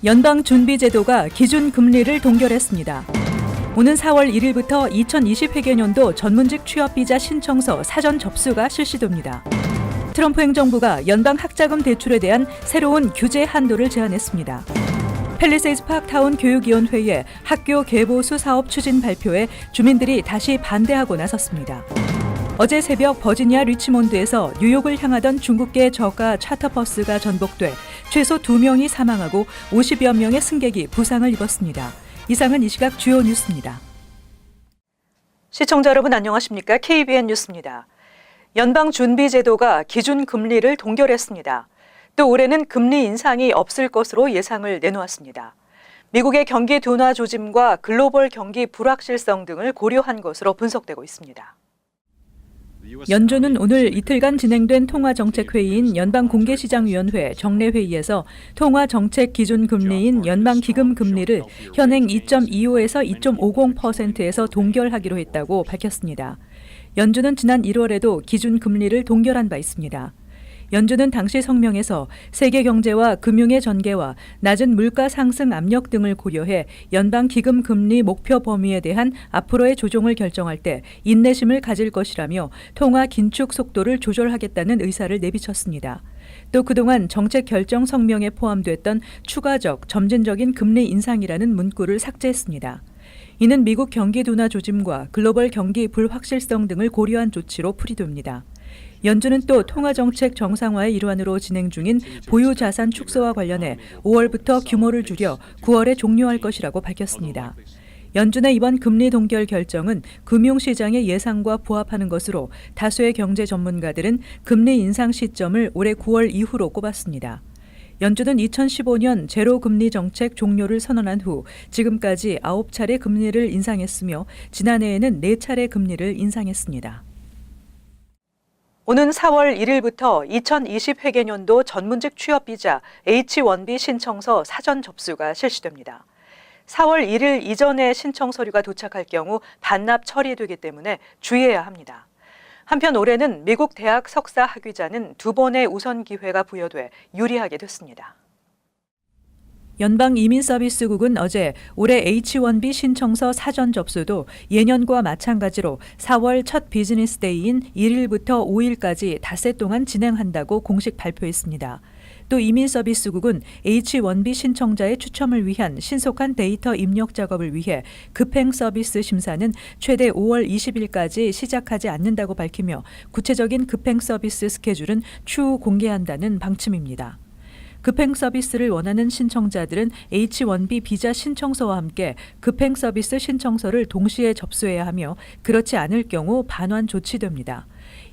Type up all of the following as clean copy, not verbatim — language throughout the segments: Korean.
연방준비제도가 기준금리를 동결했습니다. 오는 4월 1일부터 2020 회계년도 전문직 취업비자 신청서 사전 접수가 실시됩니다. 트럼프 행정부가 연방학자금 대출에 대한 새로운 규제 한도를 제안했습니다. 팰리세이드 파크타운 교육위원회의 학교 개보수 사업 추진 발표에 주민들이 다시 반대하고 나섰습니다. 어제 새벽 버지니아 리치몬드에서 뉴욕을 향하던 중국계 저가 차터버스가 전복돼 최소 2명이 사망하고 50여 명의 승객이 부상을 입었습니다. 이상은 이 시각 주요 뉴스입니다. 시청자 여러분 안녕하십니까? KBN 뉴스입니다. 연방준비제도가 기준금리를 동결했습니다. 또 올해는 금리 인상이 없을 것으로 예상을 내놓았습니다. 미국의 경기 둔화 조짐과 글로벌 경기 불확실성 등을 고려한 것으로 분석되고 있습니다. 연준은 오늘 이틀간 진행된 통화정책회의인 연방공개시장위원회 정례회의에서 통화정책 기준금리인 연방기금금리를 현행 2.25에서 2.50%에서 동결하기로 했다고 밝혔습니다. 연준은 지난 1월에도 기준금리를 동결한 바 있습니다. 연준은 당시 성명에서 세계 경제와 금융의 전개와 낮은 물가 상승 압력 등을 고려해 연방기금 금리 목표 범위에 대한 앞으로의 조정을 결정할 때 인내심을 가질 것이라며 통화 긴축 속도를 조절하겠다는 의사를 내비쳤습니다. 또 그동안 정책 결정 성명에 포함됐던 추가적 점진적인 금리 인상이라는 문구를 삭제했습니다. 이는 미국 경기 둔화 조짐과 글로벌 경기 불확실성 등을 고려한 조치로 풀이됩니다. 연준은 또 통화정책 정상화의 일환으로 진행 중인 보유자산 축소와 관련해 5월부터 규모를 줄여 9월에 종료할 것이라고 밝혔습니다. 연준의 이번 금리 동결 결정은 금융시장의 예상과 부합하는 것으로 다수의 경제 전문가들은 금리 인상 시점을 올해 9월 이후로 꼽았습니다. 연준은 2015년 제로 금리 정책 종료를 선언한 후 지금까지 9차례 금리를 인상했으며 지난해에는 4차례 금리를 인상했습니다. 오는 4월 1일부터 2020 회계년도 전문직 취업비자 H-1B 신청서 사전 접수가 실시됩니다. 4월 1일 이전에 신청 서류가 도착할 경우 반납 처리되기 때문에 주의해야 합니다. 한편 올해는 미국 대학 석사 학위자는 2번의 우선 기회가 부여돼 유리하게 됐습니다. 연방이민서비스국은 어제 올해 H-1B 신청서 사전 접수도 예년과 마찬가지로 4월 첫 비즈니스 데이인 1일부터 5일까지 닷새 동안 진행한다고 공식 발표했습니다. 또 이민서비스국은 H-1B 신청자의 추첨을 위한 신속한 데이터 입력 작업을 위해 급행 서비스 심사는 최대 5월 20일까지 시작하지 않는다고 밝히며 구체적인 급행 서비스 스케줄은 추후 공개한다는 방침입니다. 급행 서비스를 원하는 신청자들은 H-1B 비자 신청서와 함께 급행 서비스 신청서를 동시에 접수해야 하며 그렇지 않을 경우 반환 조치됩니다.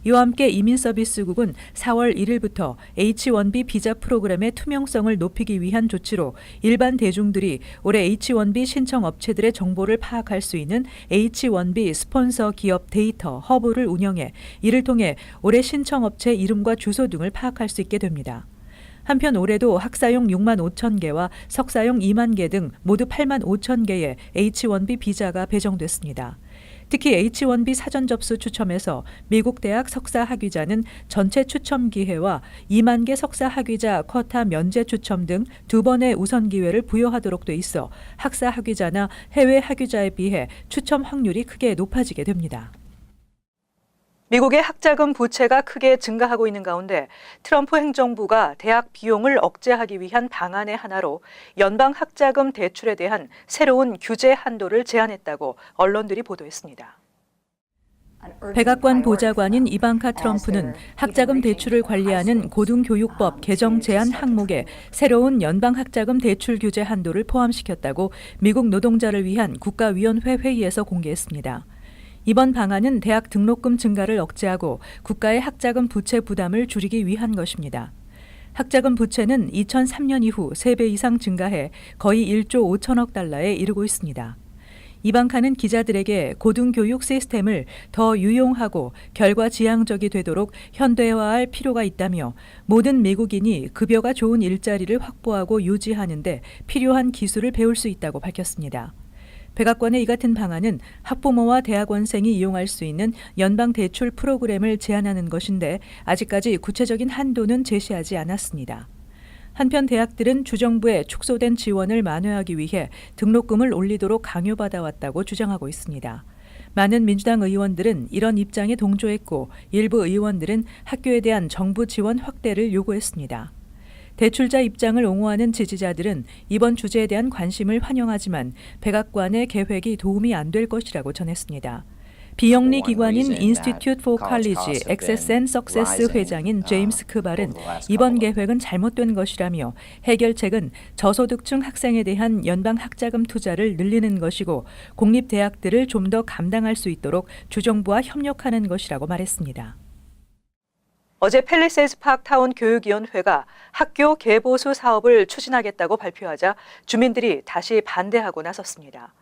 이와 함께 이민서비스국은 4월 1일부터 H-1B 비자 프로그램의 투명성을 높이기 위한 조치로 일반 대중들이 올해 H-1B 신청 업체들의 정보를 파악할 수 있는 H-1B 스폰서 기업 데이터 허브를 운영해 이를 통해 올해 신청 업체 이름과 주소 등을 파악할 수 있게 됩니다. 한편 올해도 학사용 6만 5천 개와 석사용 2만 개 등 모두 8만 5천 개의 H-1B 비자가 배정됐습니다. 특히 H-1B 사전 접수 추첨에서 미국 대학 석사 학위자는 전체 추첨 기회와 2만 개 석사 학위자 쿼타 면제 추첨 등 2번의 우선 기회를 부여하도록 돼 있어 학사 학위자나 해외 학위자에 비해 추첨 확률이 크게 높아지게 됩니다. 미국의 학자금 부채가 크게 증가하고 있는 가운데 트럼프 행정부가 대학 비용을 억제하기 위한 방안의 하나로 연방 학자금 대출에 대한 새로운 규제 한도를 제안했다고 언론들이 보도했습니다. 백악관 보좌관인 이방카 트럼프는 학자금 대출을 관리하는 고등교육법 개정 제안 항목에 새로운 연방 학자금 대출 규제 한도를 포함시켰다고 미국 노동자를 위한 국가위원회 회의에서 공개했습니다. 이번 방안은 대학 등록금 증가를 억제하고 국가의 학자금 부채 부담을 줄이기 위한 것입니다. 학자금 부채는 2003년 이후 3배 이상 증가해 거의 1조 5천억 달러에 이르고 있습니다. 이방카는 기자들에게 고등교육 시스템을 더 유용하고 결과지향적이 되도록 현대화할 필요가 있다며 모든 미국인이 급여가 좋은 일자리를 확보하고 유지하는 데 필요한 기술을 배울 수 있다고 밝혔습니다. 백악관의 이 같은 방안은 학부모와 대학원생이 이용할 수 있는 연방 대출 프로그램을 제안하는 것인데 아직까지 구체적인 한도는 제시하지 않았습니다. 한편 대학들은 주정부의 축소된 지원을 만회하기 위해 등록금을 올리도록 강요받아왔다고 주장하고 있습니다. 많은 민주당 의원들은 이런 입장에 동조했고 일부 의원들은 학교에 대한 정부 지원 확대를 요구했습니다. 대출자 입장을 옹호하는 지지자들은 이번 주제에 대한 관심을 환영하지만 백악관의 계획이 도움이 안 될 것이라고 전했습니다. 비영리 기관인 Institute for College Access and Success 회장인 제임스 크발은 이번 계획은 잘못된 것이라며 해결책은 저소득층 학생에 대한 연방 학자금 투자를 늘리는 것이고 공립대학들을 좀 더 감당할 수 있도록 주정부와 협력하는 것이라고 말했습니다. 어제 팰리세이드 파크타운 교육위원회가 학교 개보수 사업을 추진하겠다고 발표하자 주민들이 다시 반대하고 나섰습니다.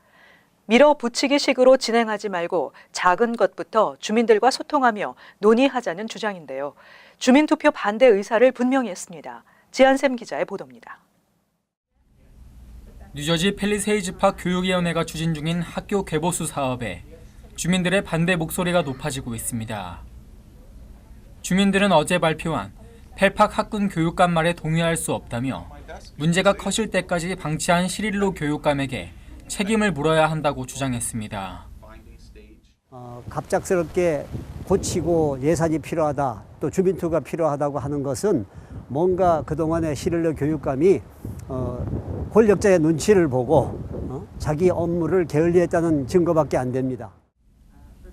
밀어붙이기식으로 진행하지 말고 작은 것부터 주민들과 소통하며 논의하자는 주장인데요. 주민투표 반대 의사를 분명히 했습니다. 지한샘 기자의 보도입니다. 뉴저지 팰리세이드 파크 교육위원회가 추진 중인 학교 개보수 사업에 주민들의 반대 목소리가 높아지고 있습니다. 주민들은 어제 발표한 팰파크 학군 교육감 말에 동의할 수 없다며 문제가 커질 때까지 방치한 실일로 교육감에게 책임을 물어야 한다고 주장했습니다. 갑작스럽게 고치고 예산이 필요하다, 또 주민투가 필요하다고 하는 것은 뭔가 그동안의 실일로 교육감이 권력자의 눈치를 보고 자기 업무를 게을리했다는 증거밖에 안 됩니다.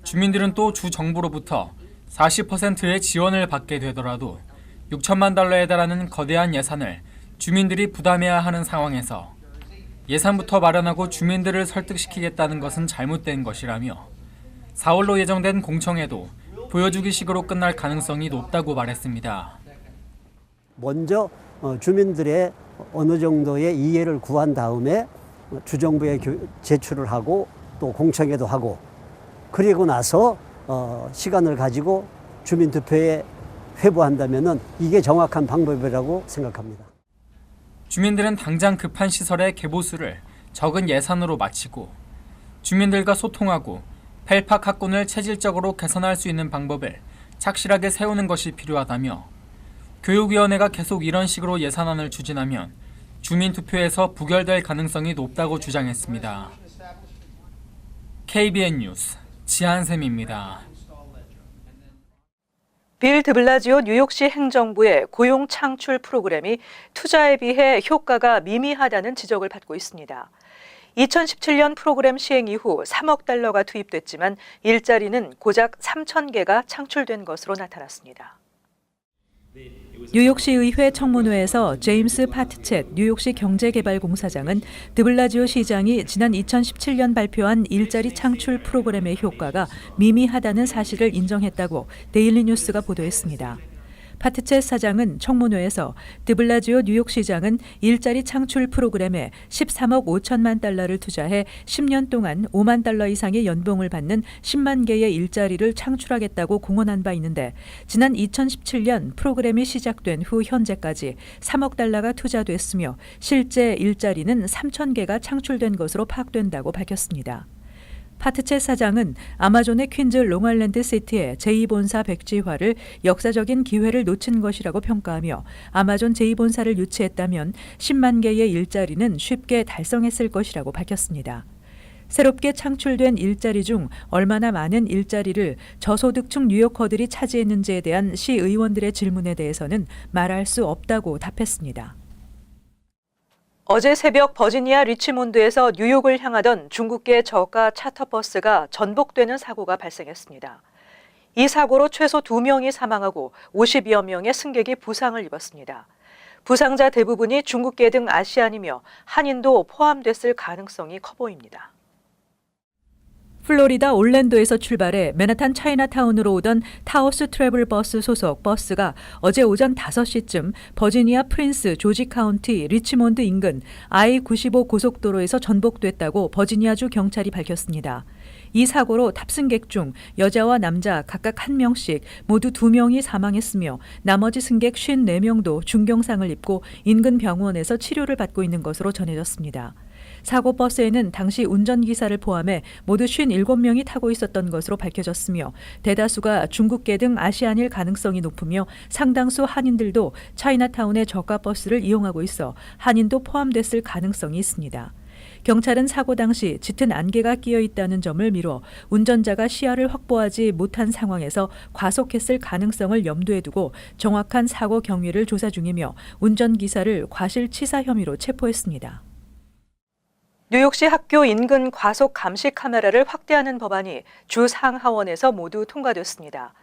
주민들은 또 주 정부로부터 40%의 지원을 받게 되더라도 6천만 달러에 달하는 거대한 예산을 주민들이 부담해야 하는 상황에서 예산부터 마련하고 주민들을 설득시키겠다는 것은 잘못된 것이라며 4월로 예정된 공청회도 보여주기식으로 끝날 가능성이 높다고 말했습니다. 먼저 주민들의 어느 정도의 이해를 구한 다음에 주정부에 제출을 하고 또 공청회도 하고 그리고 나서 시간을 가지고 주민투표에 회부한다면 이게 정확한 방법이라고 생각합니다. 주민들은 당장 급한 시설의 개보수를 적은 예산으로 마치고 주민들과 소통하고 팰파크 학군을 체질적으로 개선할 수 있는 방법을 착실하게 세우는 것이 필요하다며 교육위원회가 계속 이런 식으로 예산안을 추진하면 주민투표에서 부결될 가능성이 높다고 주장했습니다. KBN 뉴스 지한샘입니다. 빌 드블라지오 뉴욕시 행정부의 고용 창출 프로그램이 투자에 비해 효과가 미미하다는 지적을 받고 있습니다. 2017년 프로그램 시행 이후 3억 달러가 투입됐지만 일자리는 고작 3,000개가 창출된 것으로 나타났습니다. 뉴욕시 의회 청문회에서 제임스 파트쳇 뉴욕시 경제개발공사장은 드블라지오 시장이 지난 2017년 발표한 일자리 창출 프로그램의 효과가 미미하다는 사실을 인정했다고 데일리 뉴스가 보도했습니다. 파트쳇 사장은 청문회에서 드블라지오 뉴욕시장은 일자리 창출 프로그램에 13억 5천만 달러를 투자해 10년 동안 5만 달러 이상의 연봉을 받는 10만 개의 일자리를 창출하겠다고 공언한 바 있는데 지난 2017년 프로그램이 시작된 후 현재까지 3억 달러가 투자됐으며 실제 일자리는 3천 개가 창출된 것으로 파악된다고 밝혔습니다. 파트쳇 사장은 아마존의 퀸즈 롱아일랜드 시티의 제2본사 백지화를 역사적인 기회를 놓친 것이라고 평가하며 아마존 제2본사를 유치했다면 10만 개의 일자리는 쉽게 달성했을 것이라고 밝혔습니다. 새롭게 창출된 일자리 중 얼마나 많은 일자리를 저소득층 뉴요커들이 차지했는지에 대한 시 의원들의 질문에 대해서는 말할 수 없다고 답했습니다. 어제 새벽 버지니아 리치몬드에서 뉴욕을 향하던 중국계 저가 차터버스가 전복되는 사고가 발생했습니다. 이 사고로 최소 2명이 사망하고 50여 명의 승객이 부상을 입었습니다. 부상자 대부분이 중국계 등 아시안이며 한인도 포함됐을 가능성이 커 보입니다. 플로리다 올랜도에서 출발해 맨하탄 차이나타운으로 오던 타오스 트래블 버스 소속 버스가 어제 오전 5시쯤 버지니아 프린스 조지 카운티 리치몬드 인근 I-95 고속도로에서 전복됐다고 버지니아주 경찰이 밝혔습니다. 이 사고로 탑승객 중 여자와 남자 각각 1명씩 모두 2명이 사망했으며 나머지 승객 54명도 중경상을 입고 인근 병원에서 치료를 받고 있는 것으로 전해졌습니다. 사고 버스에는 당시 운전기사를 포함해 모두 57명이 타고 있었던 것으로 밝혀졌으며 대다수가 중국계 등 아시안일 가능성이 높으며 상당수 한인들도 차이나타운의 저가 버스를 이용하고 있어 한인도 포함됐을 가능성이 있습니다. 경찰은 사고 당시 짙은 안개가 끼어 있다는 점을 미뤄 운전자가 시야를 확보하지 못한 상황에서 과속했을 가능성을 염두에 두고 정확한 사고 경위를 조사 중이며 운전기사를 과실치사 혐의로 체포했습니다. 뉴욕시 학교 인근 과속 감시 카메라를 확대하는 법안이 주 상하원에서 모두 통과됐습니다.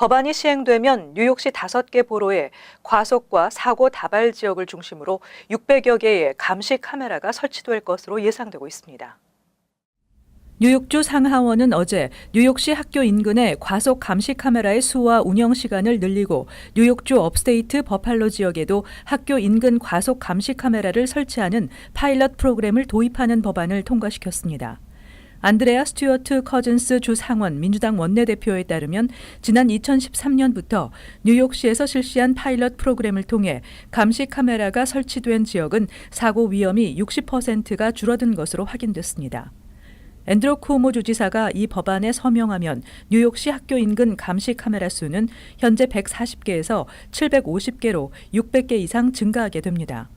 법안이 시행되면 뉴욕시 5개 보로에 과속과 사고 다발 지역을 중심으로 600여 개의 감시 카메라가 설치될 것으로 예상되고 있습니다. 뉴욕주 상하원은 어제 뉴욕시 학교 인근의 과속 감시 카메라의 수와 운영 시간을 늘리고 뉴욕주 업스테이트 버팔로 지역에도 학교 인근 과속 감시 카메라를 설치하는 파일럿 프로그램을 도입하는 법안을 통과시켰습니다. 안드레아 스튜어트 커즌스 주 상원 민주당 원내대표에 따르면 지난 2013년부터 뉴욕시에서 실시한 파일럿 프로그램을 통해 감시 카메라가 설치된 지역은 사고 위험이 60%가 줄어든 것으로 확인됐습니다. 앤드루 쿠오모 주지사가 이 법안에 서명하면 뉴욕시 학교 인근 감시 카메라 수는 현재 140개에서 750개로 600개 이상 증가하게 됩니다.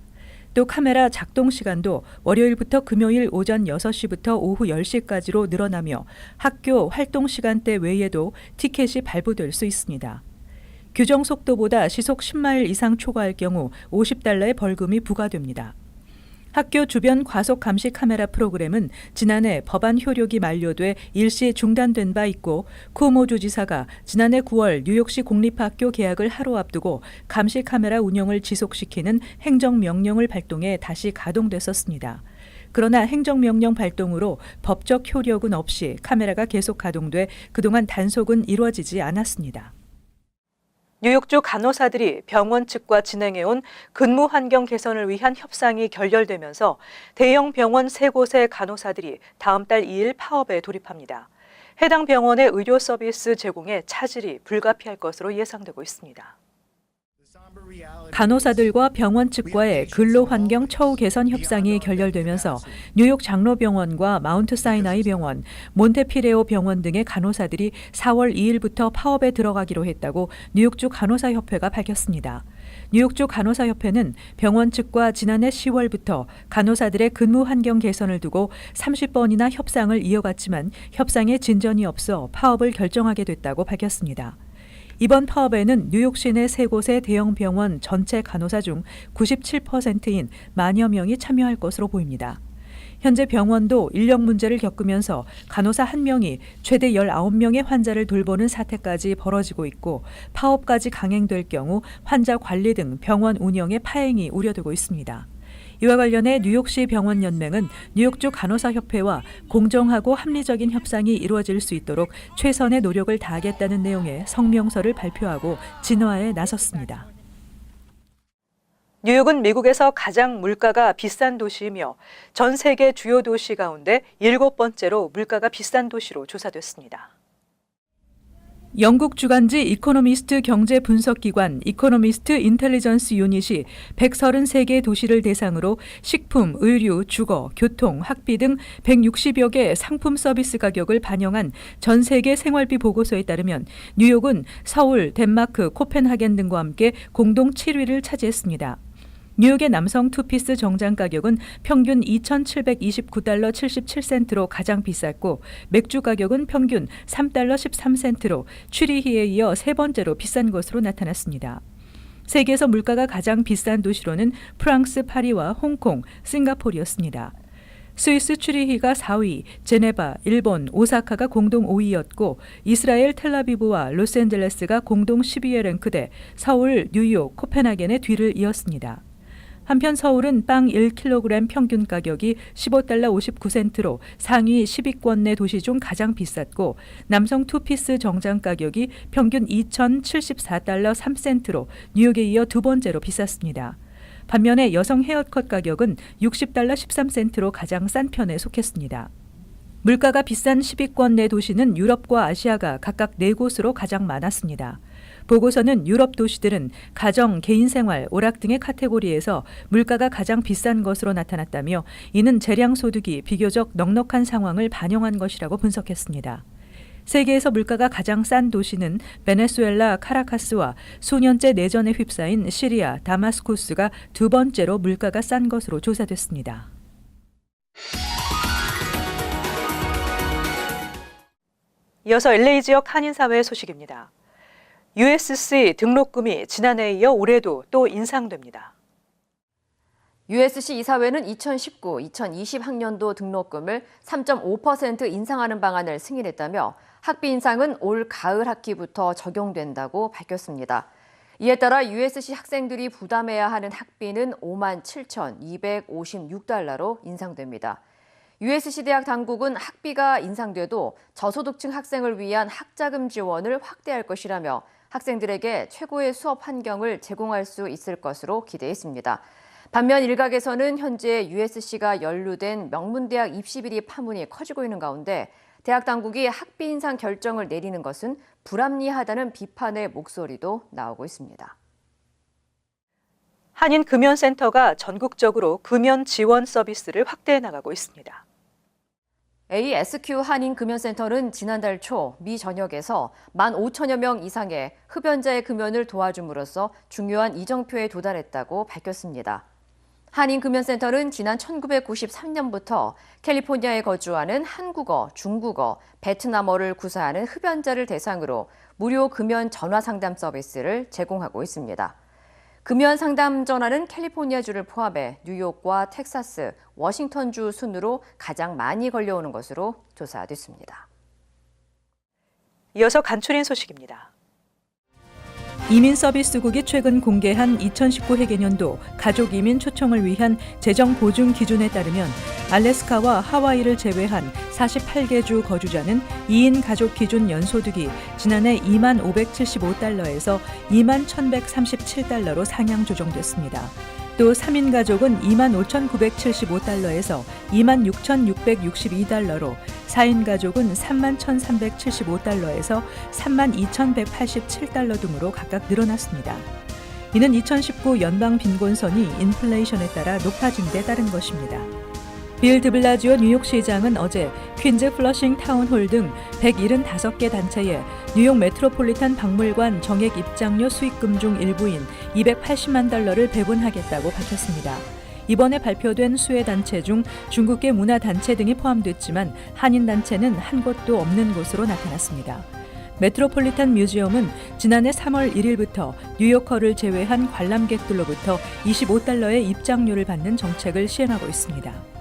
또 카메라 작동 시간도 월요일부터 금요일 오전 6시부터 오후 10시까지로 늘어나며 학교 활동 시간대 외에도 티켓이 발부될 수 있습니다. 규정 속도보다 시속 10마일 이상 초과할 경우 $50의 벌금이 부과됩니다. 학교 주변 과속 감시 카메라 프로그램은 지난해 법안 효력이 만료돼 일시 중단된 바 있고 쿠오모 주지사가 지난해 9월 뉴욕시 공립학교 개학을 하루 앞두고 감시 카메라 운영을 지속시키는 행정명령을 발동해 다시 가동됐었습니다. 그러나 행정명령 발동으로 법적 효력은 없이 카메라가 계속 가동돼 그동안 단속은 이루어지지 않았습니다. 뉴욕주 간호사들이 병원 측과 진행해온 근무 환경 개선을 위한 협상이 결렬되면서 대형 병원 3곳의 간호사들이 다음 달 2일 파업에 돌입합니다. 해당 병원의 의료 서비스 제공에 차질이 불가피할 것으로 예상되고 있습니다. 간호사들과 병원 측과의 근로환경 처우 개선 협상이 결렬되면서 뉴욕 장로병원과 마운트 사이나이 병원, 몬테피레오 병원 등의 간호사들이 4월 2일부터 파업에 들어가기로 했다고 뉴욕주 간호사협회가 밝혔습니다. 뉴욕주 간호사협회는 병원 측과 지난해 10월부터 간호사들의 근무 환경 개선을 두고 30번이나 협상을 이어갔지만 협상에 진전이 없어 파업을 결정하게 됐다고 밝혔습니다. 이번 파업에는 뉴욕시 내 3곳의 대형 병원 전체 간호사 중 97%인 만여 명이 참여할 것으로 보입니다. 현재 병원도 인력 문제를 겪으면서 간호사 1명이 최대 19명의 환자를 돌보는 사태까지 벌어지고 있고 파업까지 강행될 경우 환자 관리 등 병원 운영의 파행이 우려되고 있습니다. 이와 관련해 뉴욕시 병원연맹은 뉴욕주 간호사협회와 공정하고 합리적인 협상이 이루어질 수 있도록 최선의 노력을 다하겠다는 내용의 성명서를 발표하고 진화에 나섰습니다. 뉴욕은 미국에서 가장 물가가 비싼 도시이며 전 세계 주요 도시 가운데 7번째로 물가가 비싼 도시로 조사됐습니다. 영국 주간지 이코노미스트 경제 분석기관 이코노미스트 인텔리전스 유닛이 133개 도시를 대상으로 식품, 의류, 주거, 교통, 학비 등 160여 개 상품 서비스 가격을 반영한 전 세계 생활비 보고서에 따르면 뉴욕은 서울, 덴마크, 코펜하겐 등과 함께 공동 7위를 차지했습니다. 뉴욕의 남성 투피스 정장 가격은 평균 $2,729 77센트로 가장 비쌌고 맥주 가격은 평균 $3 13센트로 취리히에 이어 3번째로 비싼 것으로 나타났습니다. 세계에서 물가가 가장 비싼 도시로는 프랑스 파리와 홍콩, 싱가포르였습니다. 스위스 취리히가 4위, 제네바, 일본, 오사카가 공동 5위였고 이스라엘 텔라비브와 로스앤젤레스가 공동 10위에 랭크돼 서울, 뉴욕, 코펜하겐의 뒤를 이었습니다. 한편 서울은 빵 1kg 평균 가격이 $15 59센트로 상위 10위권 내 도시 중 가장 비쌌고 남성 투피스 정장 가격이 평균 $2,074 3센트로 뉴욕에 이어 2번째로 비쌌습니다. 반면에 여성 헤어컷 가격은 $60 13센트로 가장 싼 편에 속했습니다. 물가가 비싼 10위권 내 도시는 유럽과 아시아가 각각 4곳으로 가장 많았습니다. 보고서는 유럽 도시들은 가정, 개인생활, 오락 등의 카테고리에서 물가가 가장 비싼 것으로 나타났다며 이는 재량 소득이 비교적 넉넉한 상황을 반영한 것이라고 분석했습니다. 세계에서 물가가 가장 싼 도시는 베네수엘라 카라카스와 수년째 내전에 휩싸인 시리아 다마스쿠스가 두 번째로 물가가 싼 것으로 조사됐습니다. 이어서 LA 지역 한인사회 소식입니다. USC 등록금이 지난해에 이어 올해도 또 인상됩니다. USC 이사회는 2019-2020 학년도 등록금을 3.5% 인상하는 방안을 승인했다며 학비 인상은 올 가을 학기부터 적용된다고 밝혔습니다. 이에 따라 USC 학생들이 부담해야 하는 학비는 57,256달러로 인상됩니다. USC 대학 당국은 학비가 인상돼도 저소득층 학생을 위한 학자금 지원을 확대할 것이라며 학생들에게 최고의 수업 환경을 제공할 수 있을 것으로 기대했습니다. 반면 일각에서는 현재 USC가 연루된 명문대학 입시비리 파문이 커지고 있는 가운데 대학 당국이 학비 인상 결정을 내리는 것은 불합리하다는 비판의 목소리도 나오고 있습니다. 한인금연센터가 전국적으로 금연 지원 서비스를 확대해 나가고 있습니다. ASQ 한인금연센터는 지난달 초 미 전역에서 15,000여 명 이상의 흡연자의 금연을 도와줌으로써 중요한 이정표에 도달했다고 밝혔습니다. 한인금연센터는 지난 1993년부터 캘리포니아에 거주하는 한국어, 중국어, 베트남어를 구사하는 흡연자를 대상으로 무료 금연 전화 상담 서비스를 제공하고 있습니다. 금연 상담 전화는 캘리포니아주를 포함해 뉴욕과 텍사스, 워싱턴주 순으로 가장 많이 걸려오는 것으로 조사됐습니다. 이어서 간추린 소식입니다. 이민서비스국이 최근 공개한 2019 회계년도 가족이민 초청을 위한 재정 보증 기준에 따르면 알래스카와 하와이를 제외한 48개 주 거주자는 2인 가족 기준 연소득이 지난해 2만 575달러에서 2만 1,137달러로 상향 조정됐습니다. 또 3인 가족은 2만 5,975달러에서 2만 6,662달러로 4인 가족은 3만 1,375달러에서 3만 2,187달러 등으로 각각 늘어났습니다. 이는 2019 연방 빈곤선이 인플레이션에 따라 높아진 데 따른 것입니다. 빌 드블라지오 뉴욕시장은 어제 퀸즈 플러싱 타운홀 등 175개 단체에 뉴욕 메트로폴리탄 박물관 정액 입장료 수익금 중 일부인 280만 달러를 배분하겠다고 밝혔습니다. 이번에 발표된 수혜 단체 중 중국계 문화단체 등이 포함됐지만 한인단체는 한 곳도 없는 것으로 나타났습니다. 메트로폴리탄 뮤지엄은 지난해 3월 1일부터 뉴요커를 제외한 관람객들로부터 25달러의 입장료를 받는 정책을 시행하고 있습니다.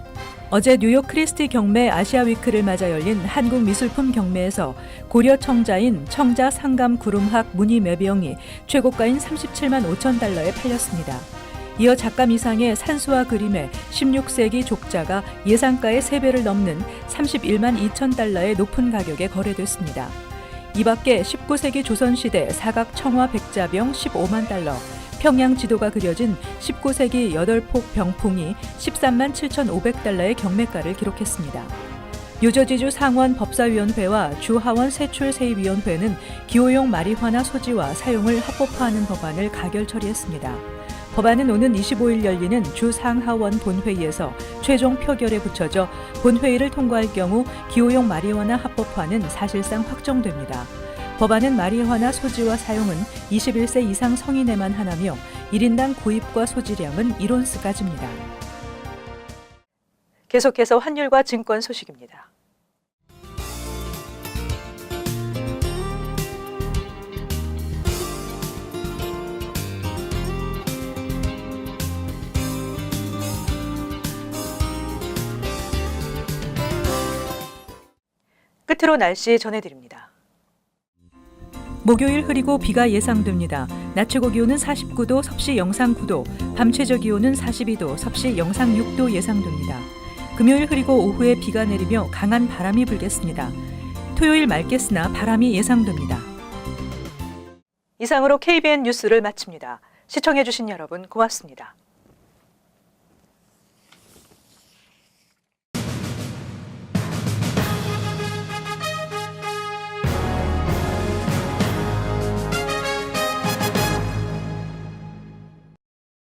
어제 뉴욕 크리스티 경매 아시아 위크를 맞아 열린 한국 미술품 경매에서 고려 청자인 청자 상감 구름학 무늬 매병이 최고가인 37만 5천 달러에 팔렸습니다. 이어 작가미상의 산수와 그림의 16세기 족자가 예상가의 3배를 넘는 31만 2천 달러의 높은 가격에 거래됐습니다. 이 밖에 19세기 조선시대 사각 청화 백자병 15만 달러, 평양 지도가 그려진 19세기 8폭 병풍이 13만 7,500달러의 경매가를 기록했습니다. 뉴저지주 상원 법사위원회와 주 하원 세출세입위원회는 기호용 마리화나 소지와 사용을 합법화하는 법안을 가결 처리했습니다. 법안은 오는 25일 열리는 주 상하원 본회의에서 최종 표결에 붙여져 본회의를 통과할 경우 기호용 마리화나 합법화는 사실상 확정됩니다. 법안은 마리화나 소지와 사용은 21세 이상 성인에만 하나며 1인당 구입과 소지량은 1온스까지입니다. 계속해서 환율과 증권 소식입니다. 끝으로 날씨 전해드립니다. 목요일 흐리고 비가 예상됩니다. 낮 최고 기온은 49도, 섭씨 영상 9도, 밤 최저 기온은 42도, 섭씨 영상 6도 예상됩니다. 금요일 흐리고 오후에 비가 내리며 강한 바람이 불겠습니다. 토요일 맑겠으나 바람이 예상됩니다. 이상으로 KBN 뉴스를 마칩니다. 시청해주신 여러분 고맙습니다.